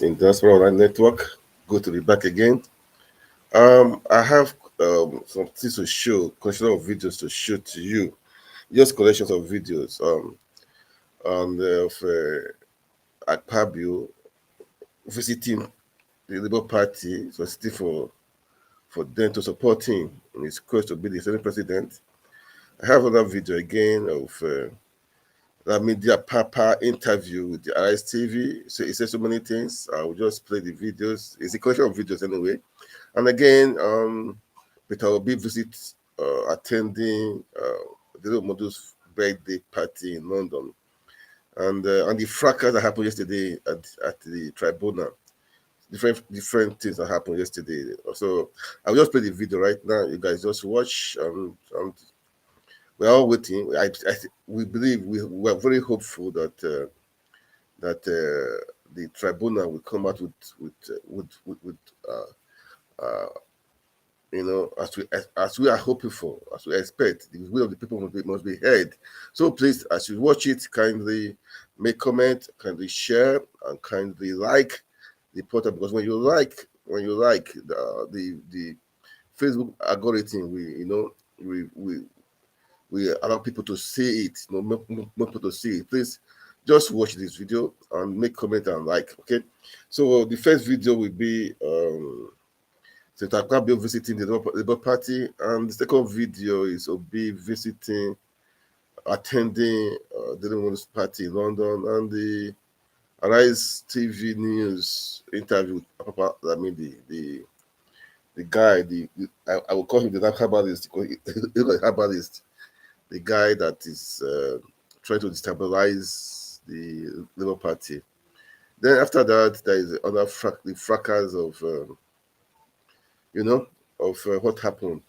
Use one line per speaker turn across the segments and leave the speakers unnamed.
Endorsement network. Good to be back again. I have some things to show, collection of videos to show to you. Just collections of videos of Akpabio visiting the Labour Party, soliciting for them to support him in his quest to be the Senate president. I have another video again of Lamidi Apapa interview with the RS TV. So it says so many things. I will just play the videos. It's a collection of videos anyway. And again, Peter will be attending the Momodu's birthday party in London, and the fracas that happened yesterday at the Tribunal. Different things that happened yesterday. So I'll just play the video right now. You guys just watch. And we're all waiting. We believe we are very hopeful that the Tribunal will come out with as we are hoping for, as we expect, the will of the people must be heard. So please, as you watch it, kindly make comment, kindly share, and kindly like the portal, because when you like the Facebook algorithm, we allow people to see it, more people to see it. Please just watch this video and make comment and like. Okay, so the first video will be Sen Akpabio visiting the Labour Party, and the second video is Obi attending the Labour Party in London, and the Arise TV News interview with Apapa Lamidi, the guy, I will call him the herbalist, because he's a herbalist, the guy that is trying to destabilize the Labour Party. Then after that, there is other the fracas of what happened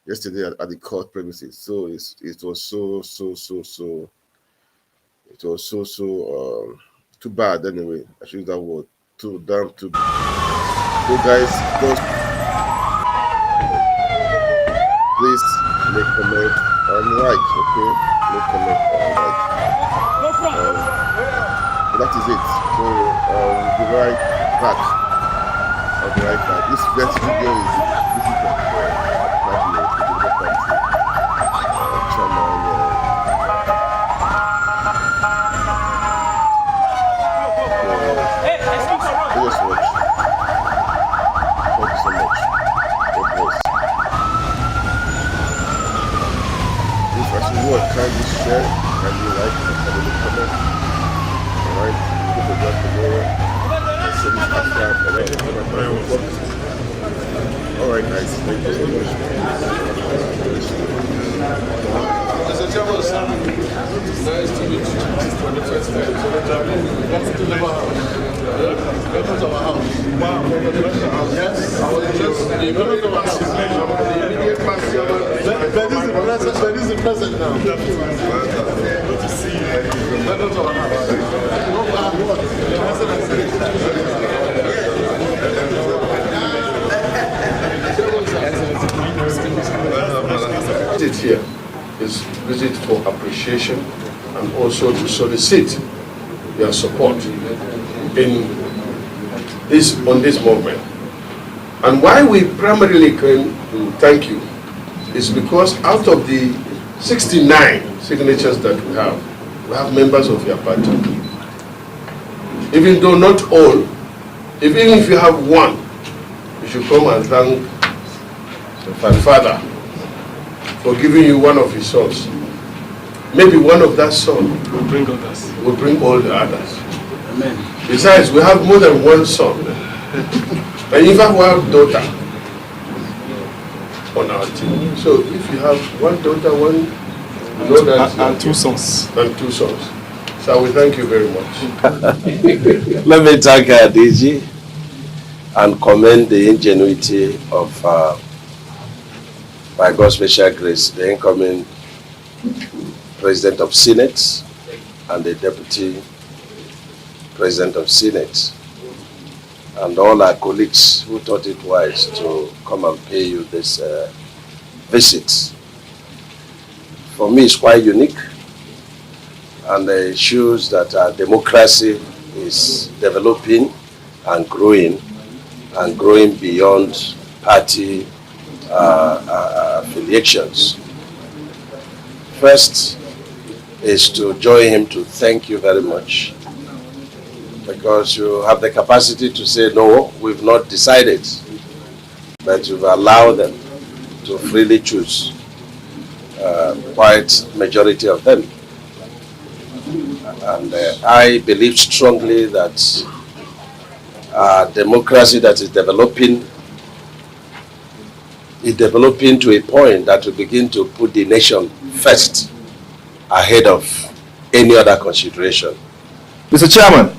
yesterday at the court premises. So it was so too bad anyway. I should use that word. Too damn too bad. So guys, just please make comment and like, okay? Make comment and like. That is it. So we'll be right back. I'll be right back. This next video is just watch. Thank you so much. God bless. If I should watch, kindly share, kindly like, and kindly comment. Alright, people for that tomorrow. Alright guys, thank you so much.
Mr. Chairman, nice to meet you for the first time. Welcome to Labour House. Welcome to our house. Wow. Yes, I was just the immediate past. But this is the present now. Good to see you. Welcome to our
Visit here is visit for appreciation and also to solicit your support on this movement. And why we primarily came to thank you is because out of the 69 signatures that we have members of your party. Even though not all, even if you have one, you should come and thank the Father for giving you one of his sons. Maybe one of that son will bring others. Will bring all the others. Amen. Besides, we have more than one son. And in fact, we have daughter on our team. So if you have one daughter, and two sons. And two sons. So we thank you very much.
Let me thank DG and commend the ingenuity of, by God's special grace, the incoming President of Senate and the Deputy President of Senate, and all our colleagues who thought it wise to come and pay you this visit. For me, it's quite unique, and it shows that our democracy is developing and growing beyond party affiliations. First is to join him to thank you very much, because you have the capacity to say, no, we've not decided, but you've allowed them to freely choose, quite majority of them. And I believe strongly that democracy that is developing to a point that will begin to put the nation first ahead of any other consideration.
Mr. Chairman,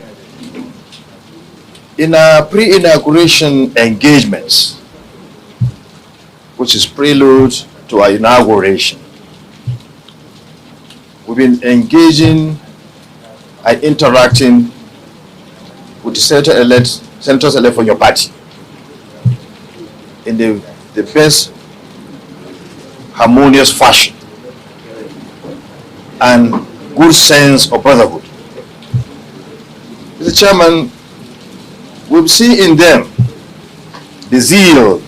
in our pre-inauguration engagements, which is prelude to our inauguration, we've been engaging and interacting with the senators elect from your party in the best harmonious fashion and good sense of brotherhood. Mr. Chairman, we've seen in them the zeal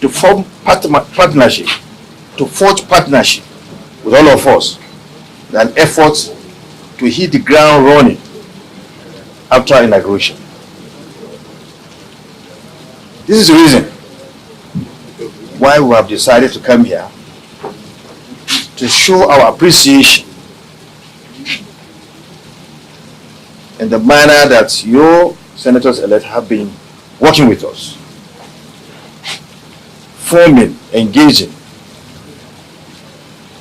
to form partnership, to forge partnership with all of us, an effort to hit the ground running after inauguration. This is the reason why we have decided to come here to show our appreciation in the manner that your senators-elect have been working with us, forming, engaging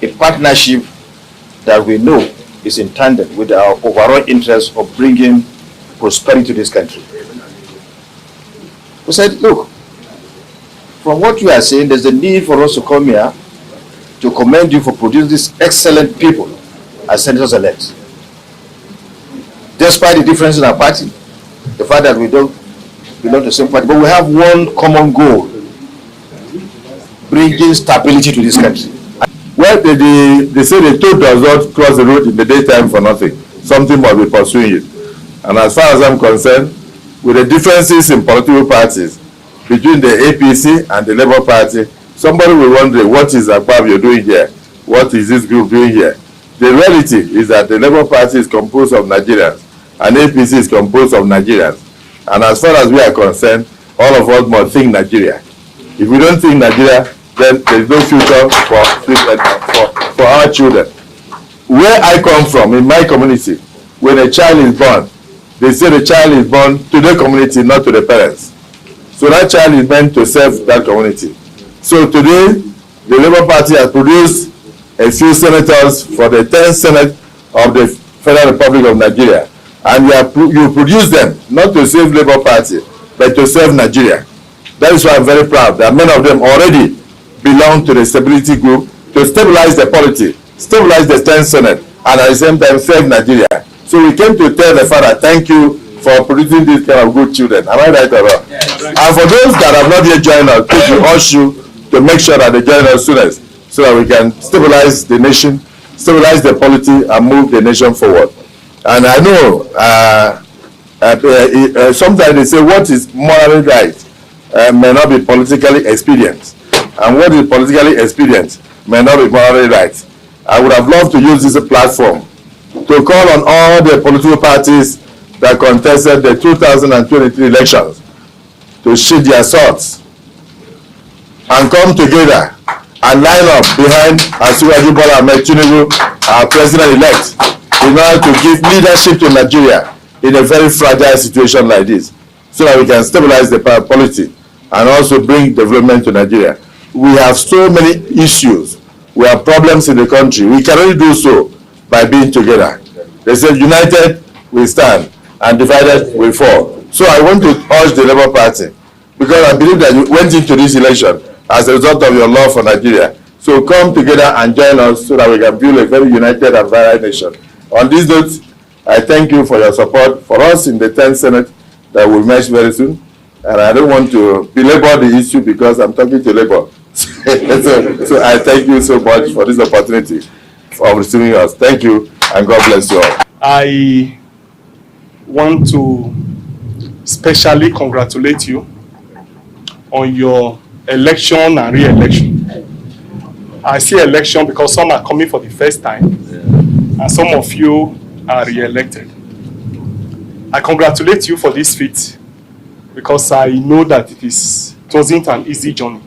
a partnership that we know is in tandem with our overall interest of bringing prosperity to this country. We said, look, from what you are saying, there's a need for us to come here to commend you for producing these excellent people as senators-elect. Despite the difference in our party, the fact that we don't belong to the same party, but we have one common goal: bringing stability to this country.
Well, they say the toad does not cross the road in the daytime for nothing. Something must be pursuing it. And as far as I'm concerned, with the differences in political parties between the APC and the Labour Party, somebody will wonder, what is Akpabio doing here? What is this group doing here? The reality is that the Labour Party is composed of Nigerians and APC is composed of Nigerians. And as far as we are concerned, all of us must think Nigeria. If we don't think Nigeria, then there is no future for our children. Where I come from, in my community, when a child is born, they say the child is born to the community, not to the parents. So that child is meant to serve that community. So today, the Labour Party has produced a few senators for the 10th Senate of the Federal Republic of Nigeria. And you produce them not to save Labour Party, but to serve Nigeria. That is why I'm very proud that many of them already belong to the stability group to stabilize the polity, stabilize the 10th Senate, and at the same time serve Nigeria. So we came to tell the father, thank you for producing these kind of good children. Am I right or wrong? Yes. And for those that have not yet joined us, please we urge you to make sure that they join us soonest, so that we can stabilize the nation, stabilize the polity, and move the nation forward. And I know sometimes they say what is morally right may not be politically expedient, and what is politically expedient may not be morally right. I would have loved to use this platform to call on all the political parties that contested the 2023 elections to sheath their swords and come together and line up behind Asiwaju Bola Ahmed Tinubu, our president-elect, in order to give leadership to Nigeria in a very fragile situation like this, so that we can stabilize the polity and also bring development to Nigeria. We have so many issues. We have problems in the country. We can only do so by being together. They said, united we stand and divided we fall. So I want to urge the Labour Party, because I believe that you went into this election as a result of your love for Nigeria. So come together and join us so that we can build a very united and vibrant nation. On this note, I thank you for your support for us in the 10th Senate that will meet very soon. And I don't want to belabor the issue because I'm talking to Labour. so I thank you so much for this opportunity of receiving us. Thank you, and God bless you all.
I want to specially congratulate you on your election and re-election. I say election because some are coming for the first time, and some of you are re-elected. I congratulate you for this feat because I know that it wasn't an easy journey.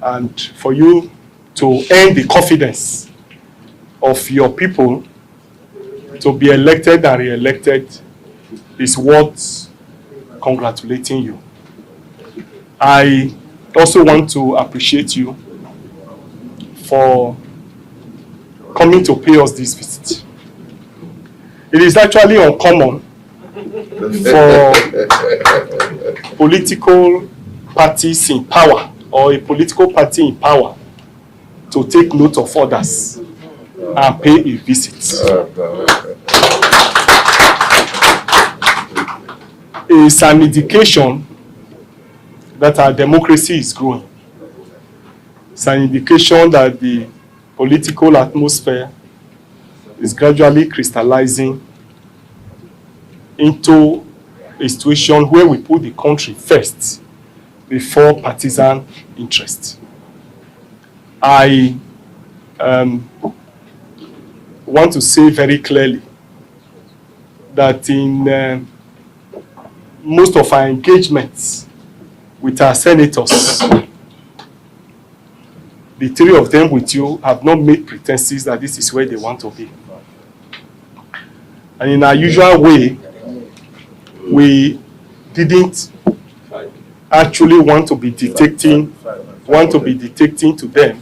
And for you to earn the confidence of your people to be elected and re-elected is worth congratulating you. I also want to appreciate you for coming to pay us this visit. It is actually uncommon for political parties in power or a political party in power to take note of others and pay a visit. It's an indication that our democracy is growing. It's an indication that the political atmosphere is gradually crystallizing into a situation where we put the country first before partisan interest. I want to say very clearly that in most of our engagements with our senators, the three of them with you have not made pretenses that this is where they want to be. And in our usual way, we didn't actually want to be dictating to them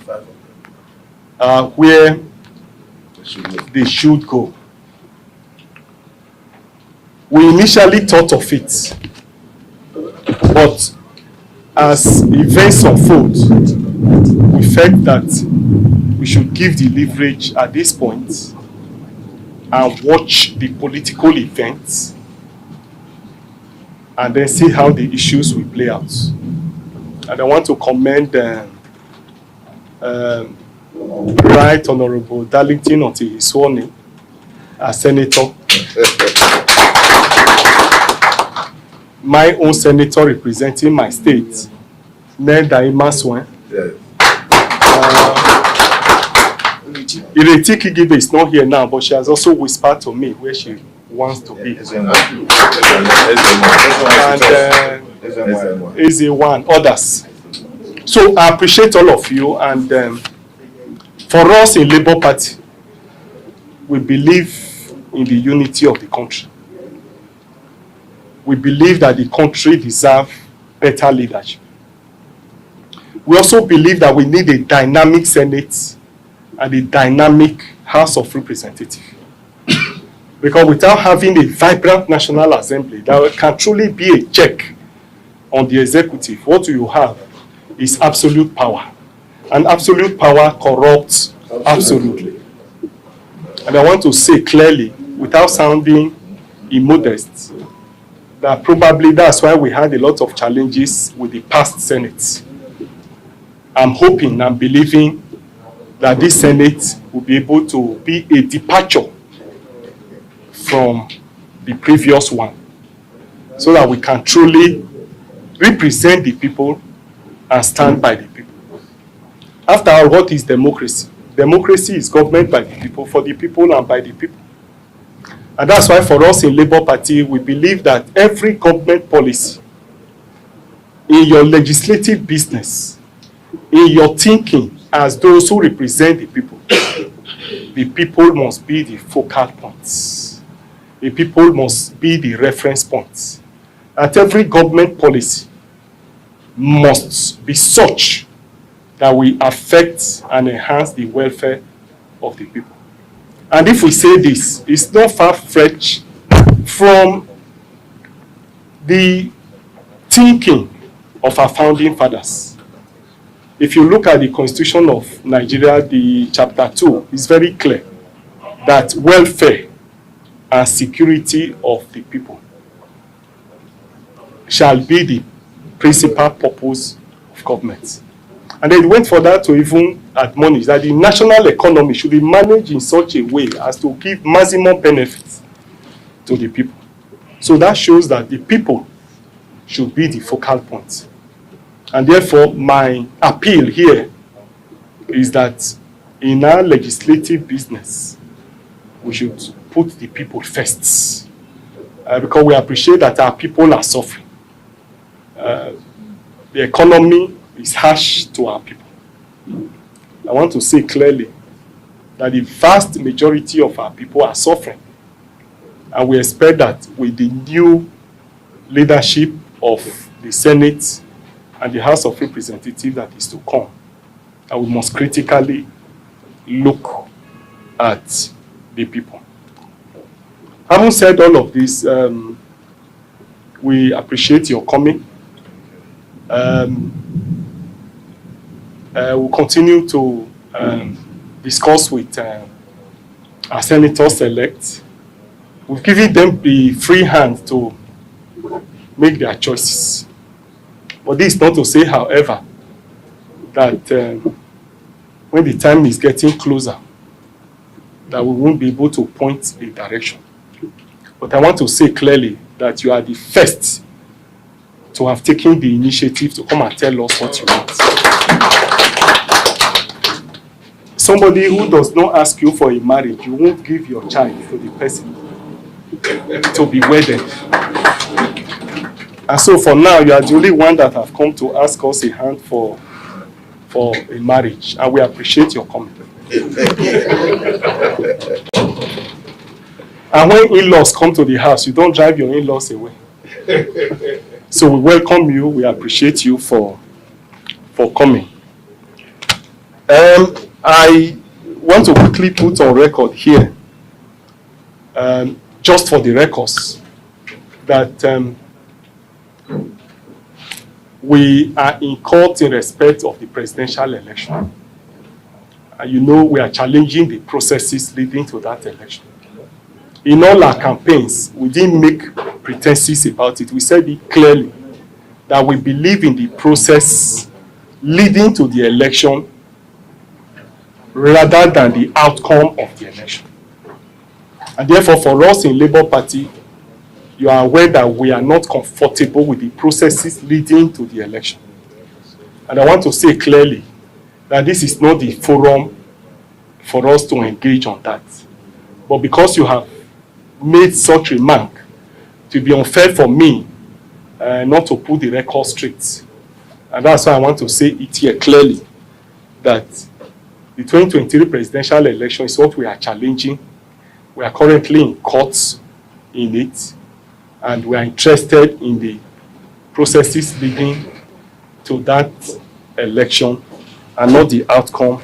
where they should go. We initially thought of it, but as events unfold, we felt that we should give the leverage at this point and watch the political events and then see how the issues will play out. And I want to commend Right Honorable Darlington until he's sworn in as Senator. My own senator representing my state, Ned Daima Ireti Kigibe is not here now, but she has also whispered to me where she wants to be. And Eze1, others. So I appreciate all of you, and for us in Labour Party, we believe in the unity of the country. We believe that the country deserves better leadership. We also believe that we need a dynamic Senate and a dynamic House of Representatives. Because without having a vibrant National Assembly that can truly be a check on the executive, what you have is absolute power. And absolute power corrupts absolutely. And I want to say clearly, without sounding immodest, that probably that's why we had a lot of challenges with the past Senate. I'm hoping and believing that this Senate will be able to be a departure from the previous one, so that we can truly represent the people and stand by the people. After all, what is democracy? Democracy is government by the people, for the people, and by the people. And that's why for us in Labour Party, we believe that every government policy, in your legislative business, in your thinking as those who represent the people must be the focal points. The people must be the reference points. That every government policy must be such that we affect and enhance the welfare of the people. And if we say this, it's not far-fetched from the thinking of our founding fathers. If you look at the Constitution of Nigeria, the Chapter 2 is very clear that welfare and security of the people shall be the principal purpose of government. And they went further to even admonish that the national economy should be managed in such a way as to give maximum benefits to the people. So that shows that the people should be the focal point. And therefore, my appeal here is that in our legislative business, we should put the people first. Because we appreciate that our people are suffering. The economy is harsh to our people. I want to say clearly that the vast majority of our people are suffering. And we expect that with the new leadership of the Senate and the House of Representatives that is to come, and we must critically look at the people. Having said all of this, we appreciate your coming. We'll continue to discuss with our senators-elect. We've given them the free hand to make their choices. But this is not to say, however, that when the time is getting closer, that we won't be able to point a direction. But I want to say clearly that you are the first to have taken the initiative to come and tell us what you want. Somebody who does not ask you for a marriage, you won't give your child to the person to be wedded. And so for now, you are the only one that have come to ask us a hand for a marriage. And we appreciate your coming. And when in-laws come to the house, you don't drive your in-laws away. So we welcome you. We appreciate you for coming. I want to quickly put on record here, just for the records, that we are in court in respect of the presidential election. And you know we are challenging the processes leading to that election. In all our campaigns, we didn't make pretenses about it. We said it clearly that we believe in the process leading to the election rather than the outcome of the election. And therefore, for us in Labour Party, you are aware that we are not comfortable with the processes leading to the election. And I want to say clearly that this is not the forum for us to engage on that. But because you have made such remark, to be unfair for me not to put the record straight. And that's why I want to say it here clearly, that the 2023 presidential election is what we are challenging. We are currently in courts in it, and we are interested in the processes leading to that election and not the outcome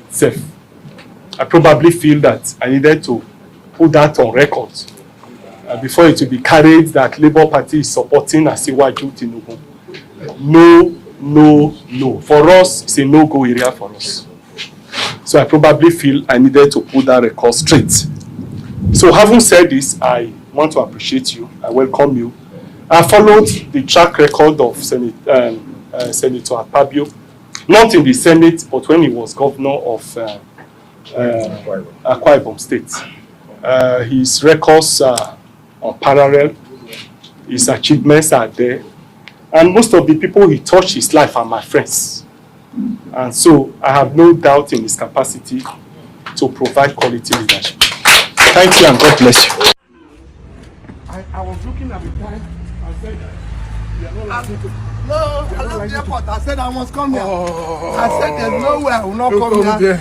itself. I probably feel that I needed to put that on record before it will be carried that Labour Party is supporting Asiwaju Tinubu. No. For us, it's a no-go area for us. So I probably feel I needed to put that record straight. So having said this, I want to appreciate you. I welcome you. I followed the track record of Senator Akpabio, not in the Senate, but when he was governor of Akwa Ibom State. His records are unparalleled. His achievements are there. And most of the people he touched his life are my friends. And so I have no doubt in his capacity to provide quality leadership. Thank you and God bless you.
I was looking at the time and said, you are not likely to.
No, I left the airport. I said I must come here. I said there's no way I will not come here.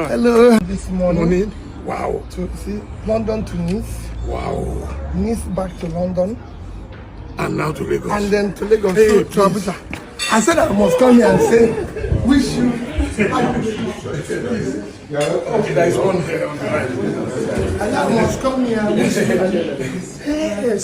Hello. This morning.
Wow.
To see London to Nice.
Wow.
Nice back to London.
And now to Lagos.
And then to Lagos
Hey,
to Abuja. I said I must come here and say, wish you.
Okay, there is one here on the right.
And I must come here and wish you. Hey,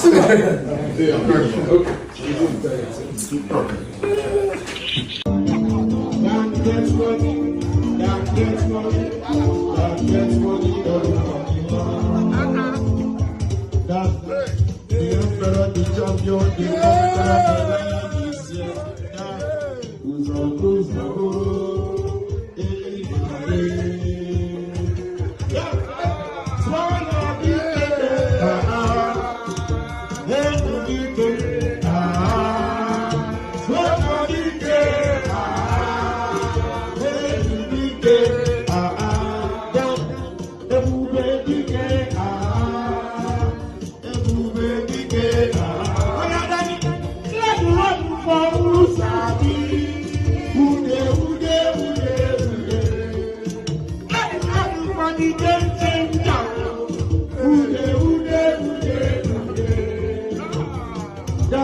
I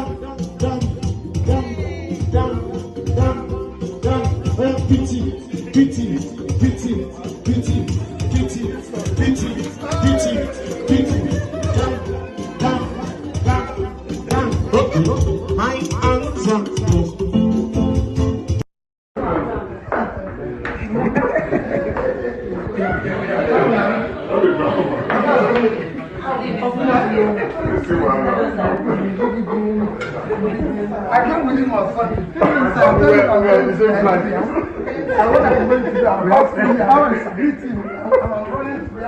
can't believe my son. I'm going to do. I'm going to greet him. I'm running to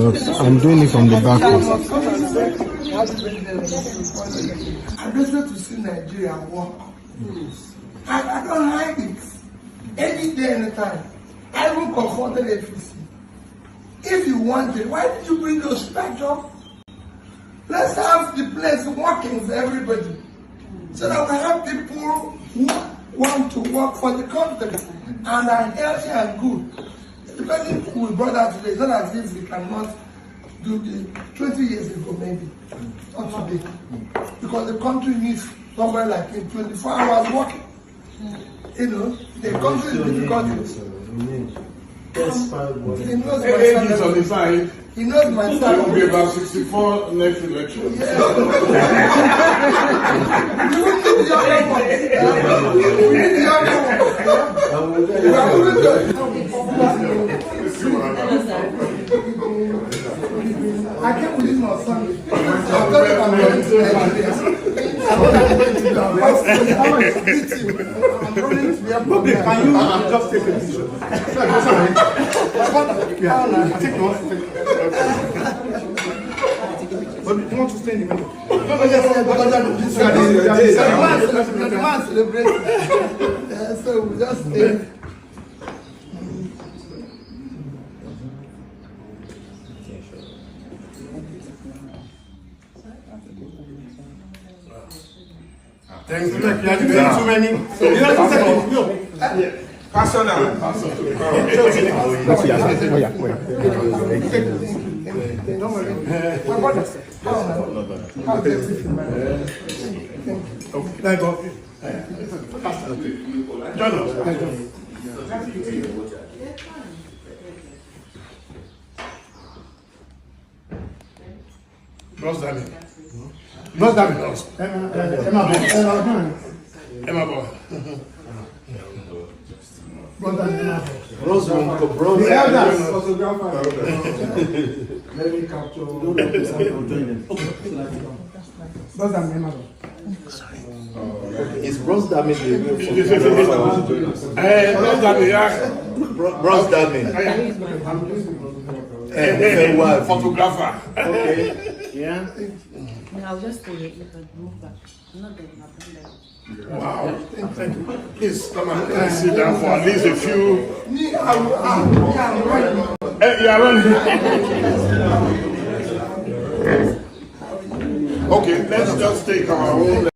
But I'm doing it from the back.
I'm ready to see Nigeria walk. I don't like it. Any day, anytime. I even confronted FEC. If you want it, why did you bring those structure? Let's have the place working for everybody. So that we have people who want to work for the country and are healthy and good. Depending who we brought out today, it's not as if we cannot do the 20 years ago maybe, not today. Because the country needs somewhere like in 24 hours working. You know, the country is difficult. He knows my
He's on the side.
He knows my
It
style.
will be about 64 next election.
Yeah. We will need the other ones. We need the other ones. We are moving to I can't believe my son. I'm going to I'm running to the airport. Can you just take a picture? But you want to stay in the middle? The man celebrating. So we just stay.
Thanks. You are doing too many. You have to take it. No. Pass on now. Pass on.
Don't worry. My brother. How's everything, man?
Thank God. Join us. Bros Dami. Bros Dami. Emma Boy.
Bros
Bros.
The elders. Let me capture. Bros Dami.
Is Bros Dami
Bros Dami, yeah.
Bros Dami.
Photographer.
Okay.
Yeah.
I'll just stay here. You can move back. I'm not getting up there.
Wow. Please come and sit down for at least a few. You are running. Okay, let's just take our own.